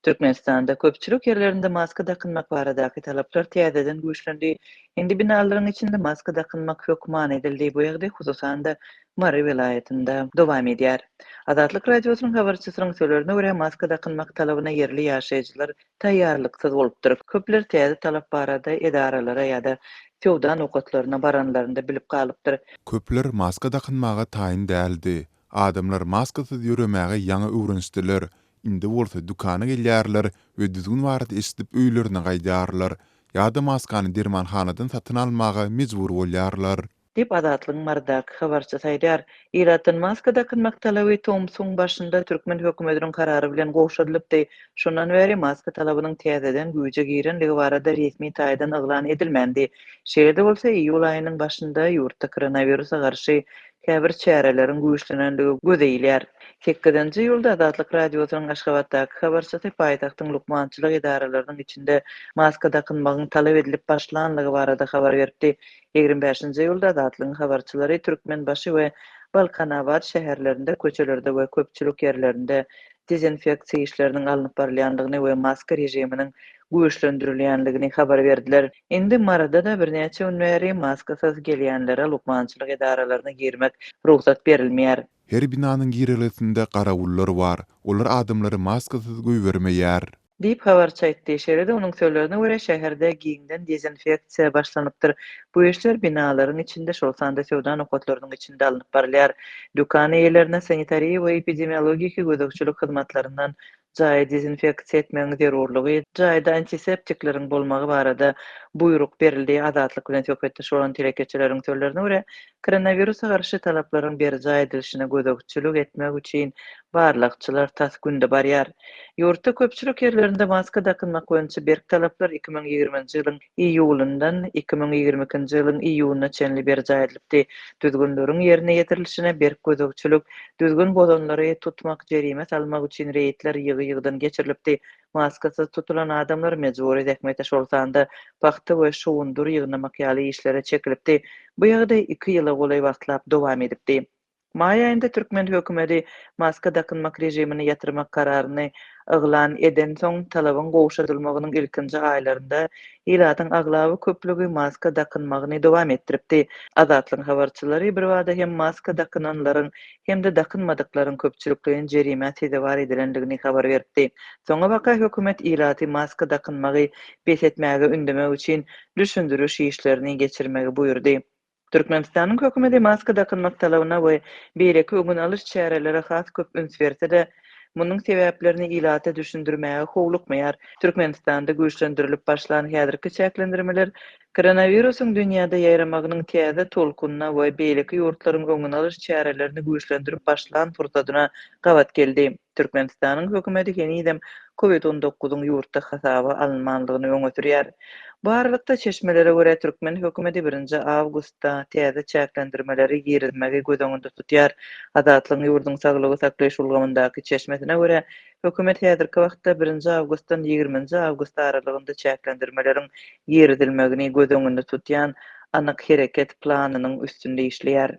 Türkmenistanda köpçülük yerlerinde maska takınmak baradaky talaplar täzeden güýçlendi. Indi binalaryň içinde maska takınmak hökman edildi. Bu ýagdaý hususan da Mary vilayetinde dowam edýär. Azatlyk radiosynyň habarçysynyň sözlerine görä maska takınmak talabyna yerli ýaşaýjylar taýýarlyksyz bolupdyr. Köpler täze talap barada edaralara ýa-da sowda nokatlaryna baranlarynda bilip galypdyr. Köpler maska takınmaga taýyn däldi. Adamlar maskasyz ýöremäge ýaňy öwrenişdiler. Indi bolsa dukana gelýärler we düzgün wagt esdip öýlerine gaýdarlar. Ýa-da maskany dermanhanadan satyn almaga mejbur bolýarlar. Dip Azatlyň mardak habarçysy aýdýar. Iratyn maska takynmak talaby Tomsun başynda türkmen hökümetiniň karary bilen gowşadylypdy. Şondan bäri maska talabynyň täzeden güýje girenligi barada resmi taýdan eglan edilmendi. Şeýle bolsa iýul aýynyň başynda ýurtda koronawirusa garşy käbir çärelerin güýçlenendigi gözeýilýär. 8-nji ýylda Azatlyk radiosynyň Aşgabatdaky habarçysy paýtagtyň lukmançylyk idaralarynyň içinde maska takynmagyň talap edilip başlandygy barada habar berdi. 25-nji ýylda Azatlygyň habarçylary Türkmenbaşy we Balkanabad şäherlerinde, köçelerde we köpçülük ýerlerinde dezinfeksiýa işleriniň alınıp barylýandygyny we maska rejiminiň güýçlendirilýändigini habar berdiler. Indi Marada da birnäçe gün bäri maskasyz gelýänlere lukmançylyk idaralaryna girmek ruhsat berilmeýär. Her binanyň gireletinde garawullar bar. Olar adamlary maskasyz goýbermeýär. Diýip habarçy aýtdy. Şeýle-de onuň sözlerine görä şäherde giňden dezinfeksiýa başlanypdyr. Bu işler binalaryň içinde şol sanda sowda nokatlarynyň içinde alınıp barylýar. Dukan eýlerine sanitariýa we epidemiologik gözegçilik hyzmatlaryndan jaý dezinfeksiýa etmegiň zerurlygy, jaýda antiseptikleriň bolmagy barada buyruk berildi. Azatlyk bilen söhbetde şolan telekeçileriň sözlerine görä koronawirusa garşy talaplaryň berji edilişine gözegçilik etmek üçin barlykçylar tas günde barýar. Ýurtda köpçülük ýerlerinde maska takynmak boýunça berk talaplar 2020-nji ýylyň iýulundan 2022-nji ýylyň iýulyna çenli berji edilipdi. Düzgünleriň ýerine ýetirilişine berk gözegçilik, düzgün bolanlary tutmak, jerime salmak üçin reýtler ýygy-ýygydan geçirilipdi. Maskasyz tutulan adamlar mejburi däkmekde şolsanda paxta we şowundur ýygnamak ýaly işlere çekilipdi. Bu ýagdaý 2 ýyla golay wagtlap dowam edipdi. May aýynda Türkmen hökümeti maska takynmak rejimini ýatyrmak kararyny eglan eden soň talabyň gowşadylmagynyň ilkinji aýlarynda ýylatyň aglaby köplügi maska takynmagyny dowam etdiripdi. Azatlyň habarçylary bir wada hem maska takynanlaryň hem-de takynmadyklaryň köpçülikligiň jerime sezebar edilendigini habar berdi. Soňa baka hökümet ýylaty maska takynmagy besetmägeündemek üçin düşündürüş işlerini geçirmegi buyurdy. Türkmenistanyň hökümeti maska takynmak talabyna we beýleki öňüň alyş çärelere has köp üns berse-de, munyň sebäplerini ýylata düşündirmäge howlukmaýar. Türkmenistanda güýçlendirilip başlan häzirki çäklendirmeler koronawirusyň dünýäde ýaýramagynyň täze tolkunyna we beýleki ýurtlaryň öňüň alyş çärelerini güýçlendirip başlan fursatyna gawat geldi. Türkmenistanyň hökümeti henüzem COVID-19-uň ýurtda hasaba alınmanlygyny öňe sürýär. Barlykda çeşmelere görä Türkmen hökümeti 1-nji awgustda täze çäklendirmeleri girizmegi göz öňünde tutýar. Azatlygyň ýurdun saglygy saklaýyş ulgamyndaky çeşmesine görä hökümet häzirki wagtda 1-nji awgustdan 20-nji awgust aralygynda çäklendirmeleriň girizilmegini göz öňünde tutýan anyk hereket planynyň üstünde işleýär.